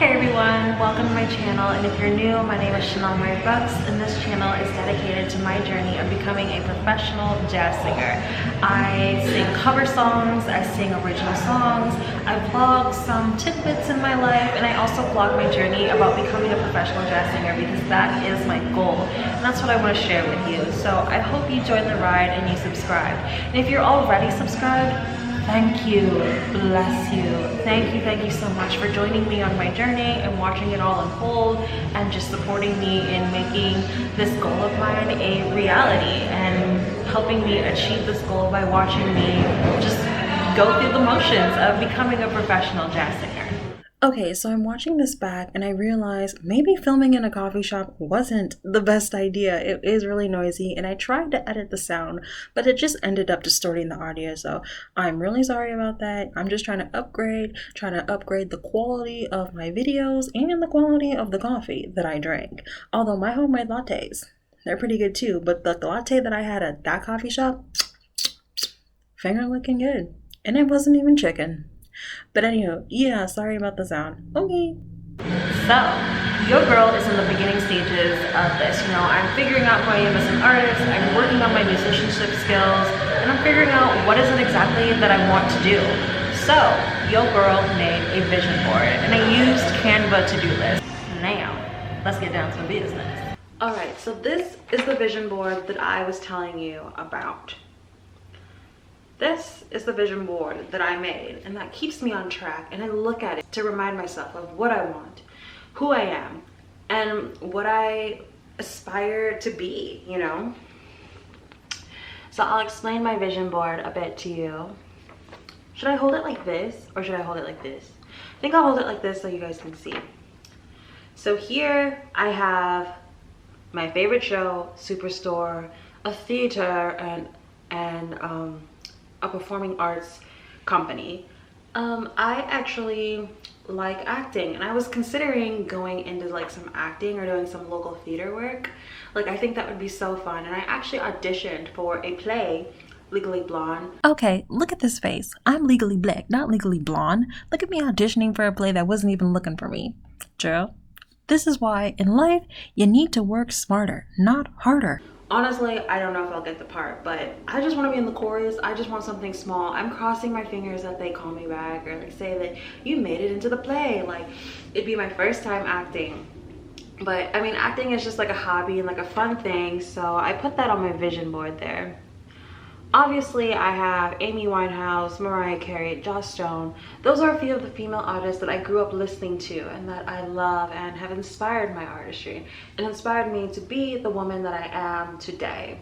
Hey everyone, welcome to my channel, and if you're new, my name is Chanelmarie, and this channel is dedicated to my journey of becoming a professional jazz singer. I sing cover songs, I sing original songs, I vlog some tidbits in my life, and I also vlog my journey about becoming a professional jazz singer because that is my goal, and that's what I want to share with you. So I hope you join the ride and you subscribe. And if you're already subscribed, thank you, bless you, thank you so much for joining me on my journey and watching it all unfold and just supporting me in making this goal of mine a reality and helping me achieve this goal by watching me just go through the motions of becoming a professional jazz singer. Okay, so I'm watching this back and I realized maybe filming in a coffee shop wasn't the best idea. It is really noisy and I tried to edit the sound, but it just ended up distorting the audio. So I'm really sorry about that. I'm just trying to upgrade the quality of my videos and the quality of the coffee that I drank. Although my homemade lattes, they're pretty good too, but the latte that I had at that coffee shop, finger looking good. And it wasn't even chicken. But anywho, yeah, sorry about the sound. Okay. So, your girl is in the beginning stages of this. You know, I'm figuring out who I am as an artist, I'm working on my musicianship skills, and I'm figuring out what is it exactly that I want to do. So, your girl made a vision board, and I used Canva to do this. Now, let's get down to business. Alright, so this is the vision board that I was telling you about. This is the vision board that I made, and that keeps me on track, and I look at it to remind myself of what I want, who I am, and what I aspire to be, you know? So I'll explain my vision board a bit to you. Should I hold it like this, or should I hold it like this? I think I'll hold it like this so you guys can see. So here I have my favorite show, Superstore, a theater, and a performing arts company. I actually like acting, and I was considering going into like some acting or doing some local theater work. Like, I think that would be so fun, and I actually auditioned for a play, Legally Blonde. Okay, look at this face. I'm legally black, not legally blonde. Look at me auditioning for a play that wasn't even looking for me. Girl, this is why in life you need to work smarter, not harder. Honestly, I don't know if I'll get the part, but I just want to be in the chorus. I just want something small. I'm crossing my fingers that they call me back or like say that you made it into the play. Like, it'd be my first time acting. But I mean, acting is just like a hobby and like a fun thing, so I put that on my vision board there. Obviously, I have Amy Winehouse, Mariah Carey, Joss Stone. Those are a few of the female artists that I grew up listening to and that I love and have inspired my artistry and inspired me to be the woman that I am today.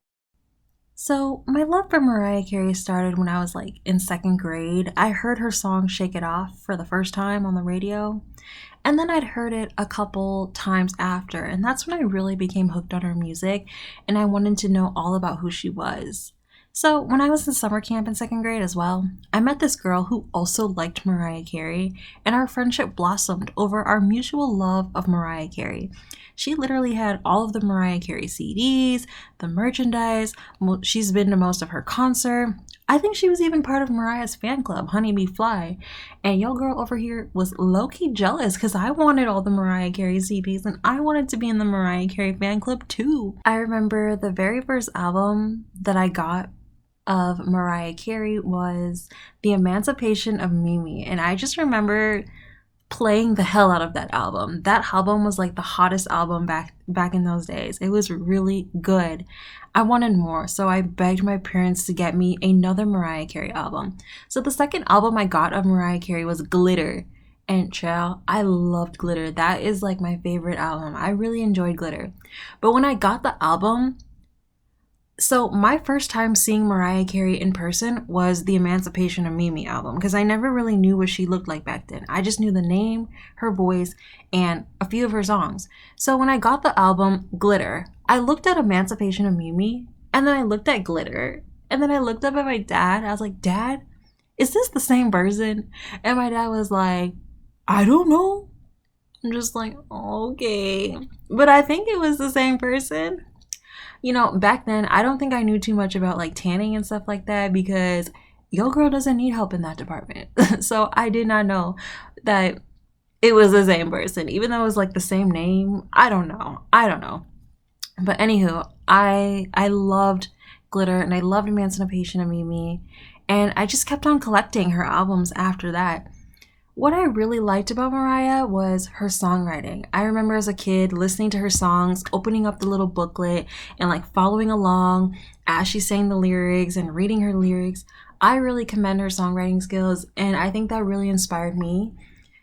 So my love for Mariah Carey started when I was like in second grade. I heard her song Shake It Off for the first time on the radio. And then I'd heard it a couple times after, and that's when I really became hooked on her music and I wanted to know all about who she was. So when I was in summer camp in second grade as well, I met this girl who also liked Mariah Carey, and our friendship blossomed over our mutual love of Mariah Carey. She literally had all of the Mariah Carey CDs, the merchandise, she's been to most of her concert. I think she was even part of Mariah's fan club, Honeybee Fly. And your girl over here was low-key jealous because I wanted all the Mariah Carey CDs and I wanted to be in the Mariah Carey fan club too. I remember the very first album that I got of Mariah Carey was The Emancipation of Mimi, and I just remember playing the hell out of that album. That album was like the hottest album back in those days. It was really good. I wanted more, so I begged my parents to get me another Mariah Carey album. So the second album I got of Mariah Carey was Glitter. And child, I loved Glitter. That is like my favorite album. I really enjoyed Glitter. But when I got the album, so my first time seeing Mariah Carey in person was the Emancipation of Mimi album, because I never really knew what she looked like back then. I just knew the name, her voice, and a few of her songs. So when I got the album Glitter, I looked at Emancipation of Mimi, and then I looked at Glitter, and then I looked up at my dad. I was like, Dad, is this the same person? And my dad was like, I don't know. I'm just like, okay. But I think it was the same person. You know, back then, I don't think I knew too much about like tanning and stuff like that because your girl doesn't need help in that department. So I did not know that it was the same person, even though it was like the same name. I don't know. But anywho, I loved Glitter and I loved Emancipation of Mimi, and I just kept on collecting her albums after that. What I really liked about Mariah was her songwriting. I remember as a kid listening to her songs, opening up the little booklet and like following along as she sang the lyrics and reading her lyrics. I really commend her songwriting skills, and I think that really inspired me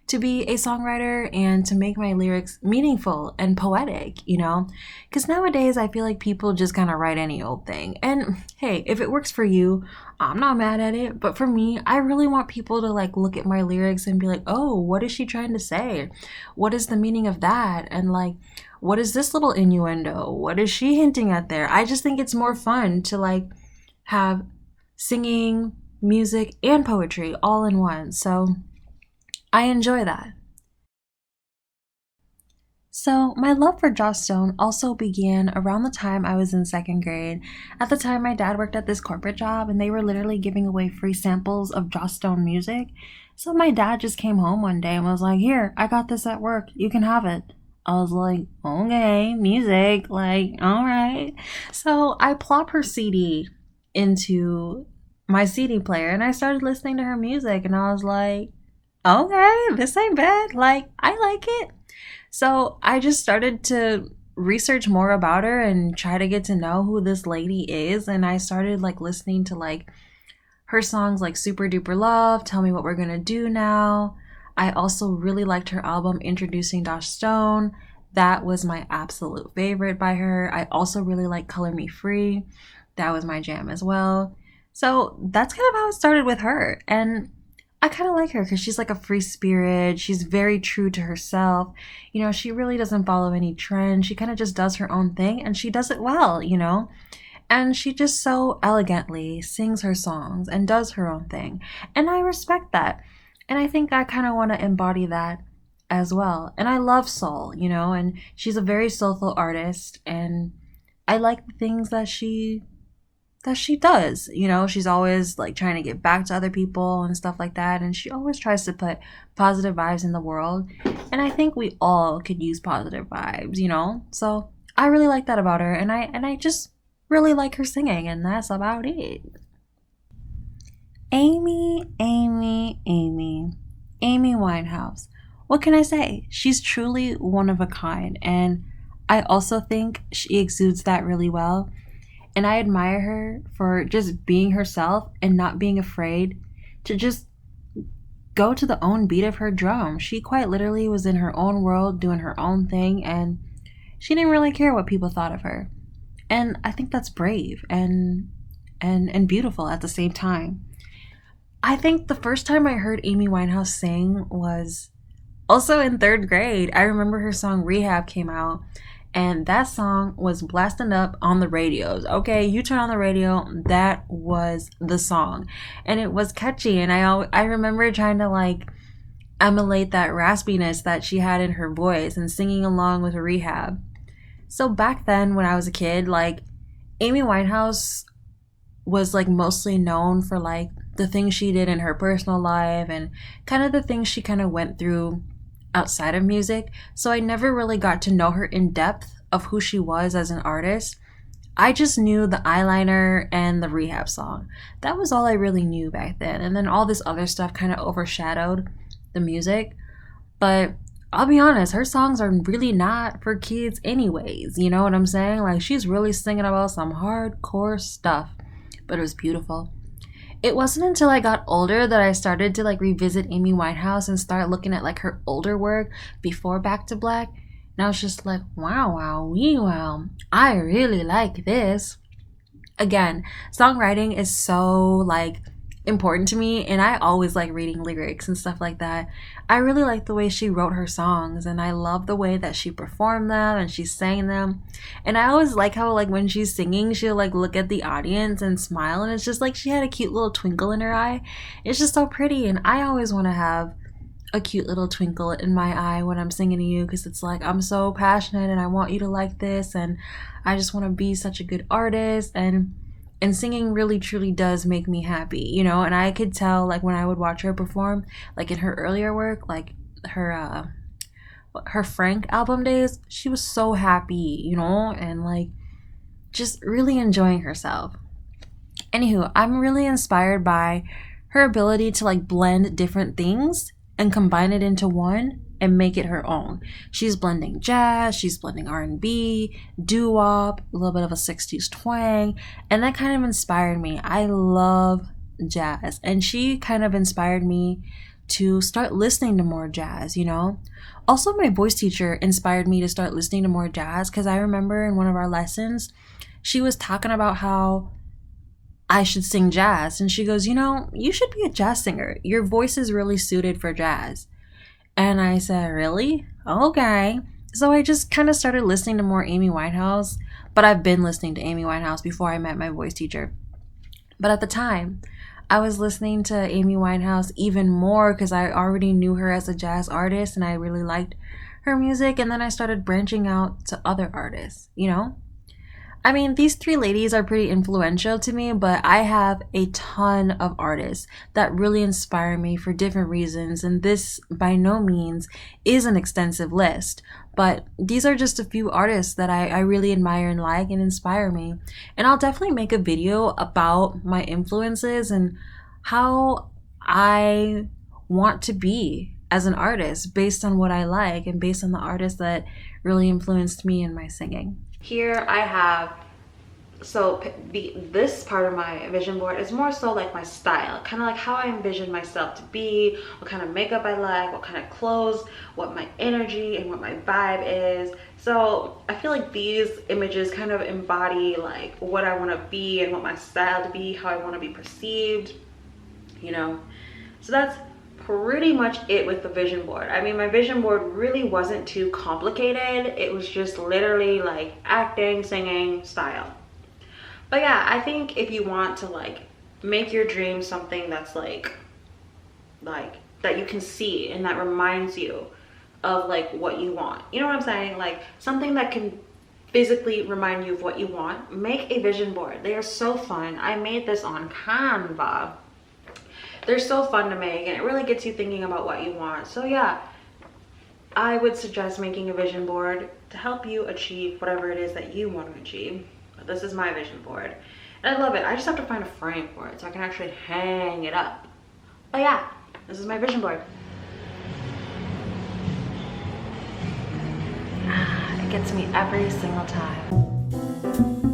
to be a songwriter and to make my lyrics meaningful and poetic, you know? Because nowadays I feel like people just kind of write any old thing. And hey, if it works for you, I'm not mad at it. But for me, I really want people to like look at my lyrics and be like, oh, what is she trying to say? What is the meaning of that? And like, what is this little innuendo? What is she hinting at there? I just think it's more fun to like have singing, music, and poetry all in one. So I enjoy that. So, my love for Joss Stone also began around the time I was in second grade. At the time, my dad worked at this corporate job and they were literally giving away free samples of Joss Stone music. So, my dad just came home one day and was like, here, I got this at work. You can have it. I was like, okay, music, like, all right. So, I plopped her CD into my CD player and I started listening to her music and I was like, okay, this ain't bad. Like, I like it. So I just started to research more about her and try to get to know who this lady is. And I started like listening to like her songs like Super Duper Love, Tell Me What We're Gonna Do Now. I also really liked her album Introducing Joss Stone. That was my absolute favorite by her. I also really like Color Me Free. That was my jam as well. So that's kind of how it started with her. And I kind of like her because she's like a free spirit. She's very true to herself. You know, she really doesn't follow any trend. She kind of just does her own thing and she does it well, you know? And she just so elegantly sings her songs and does her own thing. And I respect that. And I think I kind of want to embody that as well. And I love soul, you know, and she's a very soulful artist. And I like the things that she does, you know. She's always like trying to get back to other people and stuff like that, and she always tries to put positive vibes in the world, and I think we all could use positive vibes, you know. So I really like that about her, and I just really like her singing, and that's about it. Amy Winehouse. What can I say? She's truly one of a kind, and I also think she exudes that really well. And I admire her for just being herself and not being afraid to just go to the own beat of her drum. She quite literally was in her own world doing her own thing and she didn't really care what people thought of her. And I think that's brave and beautiful at the same time. I think the first time I heard Amy Winehouse sing was also in third grade. I remember her song Rehab came out. And that song was blasting up on the radios. Okay, you turn on the radio, that was the song. And it was catchy. And I remember trying to like emulate that raspiness that she had in her voice and singing along with Rehab. So back then when I was a kid, like Amy Winehouse was like mostly known for like the things she did in her personal life and kind of the things she kind of went through outside of music, so I never really got to know her in depth of who she was as an artist. I just knew the eyeliner and the Rehab song. That was all I really knew back then, and then all this other stuff kind of overshadowed the music. But I'll be honest, her songs are really not for kids anyways, you know what I'm saying? Like, she's really singing about some hardcore stuff, but it was beautiful. It wasn't until I got older that I started to like revisit Amy Winehouse and start looking at like her older work before Back to Black. And I was just like, wow, I really like this. Again, songwriting is so like important to me, and I always like reading lyrics and stuff like that. I really like the way she wrote her songs, and I love the way that she performed them and she sang them. And I always like how like when she's singing, she'll like look at the audience and smile, and it's just like she had a cute little twinkle in her eye. It's just so pretty, and I always want to have a cute little twinkle in my eye when I'm singing to you, because it's like I'm so passionate and I want you to like this, and I just want to be such a good artist, and singing really truly does make me happy, you know. And I could tell like when I would watch her perform, like in her earlier work, like her Frank album days, she was so happy, you know, and like just really enjoying herself. Anywho, I'm really inspired by her ability to like blend different things and combine it into one and make it her own. She's blending jazz, she's blending R&B, doo-wop, a little bit of a 60s twang, and that kind of inspired me. I love jazz, and she kind of inspired me to start listening to more jazz, you know? Also, my voice teacher inspired me to start listening to more jazz because I remember in one of our lessons, she was talking about how I should sing jazz. And she goes, you know, you should be a jazz singer. Your voice is really suited for jazz. And I said, really? Okay. So I just kind of started listening to more Amy Winehouse. But I've been listening to Amy Winehouse before I met my voice teacher. But at the time, I was listening to Amy Winehouse even more because I already knew her as a jazz artist and I really liked her music. And then I started branching out to other artists, you know? I mean, these three ladies are pretty influential to me, but I have a ton of artists that really inspire me for different reasons, and this by no means is an extensive list, but these are just a few artists that I really admire and like and inspire me. And I'll definitely make a video about my influences and how I want to be as an artist based on what I like and based on the artists that really influenced me in my singing. Here I have, so this part of my vision board is more so like my style, kind of like how I envision myself to be, what kind of makeup I like, what kind of clothes, what my energy and what my vibe is. So I feel like these images kind of embody like what I want to be and what my style to be, how I want to be perceived, you know. So that's pretty much it with the vision board. I mean, my vision board really wasn't too complicated. It was just literally like acting, singing, style. But yeah, I think if you want to like make your dream something that's like that you can see and that reminds you of like what you want, you know what I'm saying, like something that can physically remind you of what you want, make a vision board. They are so fun. I made this on Canva. They're so fun to make and it really gets you thinking about what you want. So yeah, I would suggest making a vision board to help you achieve whatever it is that you want to achieve. But this is my vision board and I love it. I just have to find a frame for it so I can actually hang it up. But yeah, this is my vision board. It gets me every single time.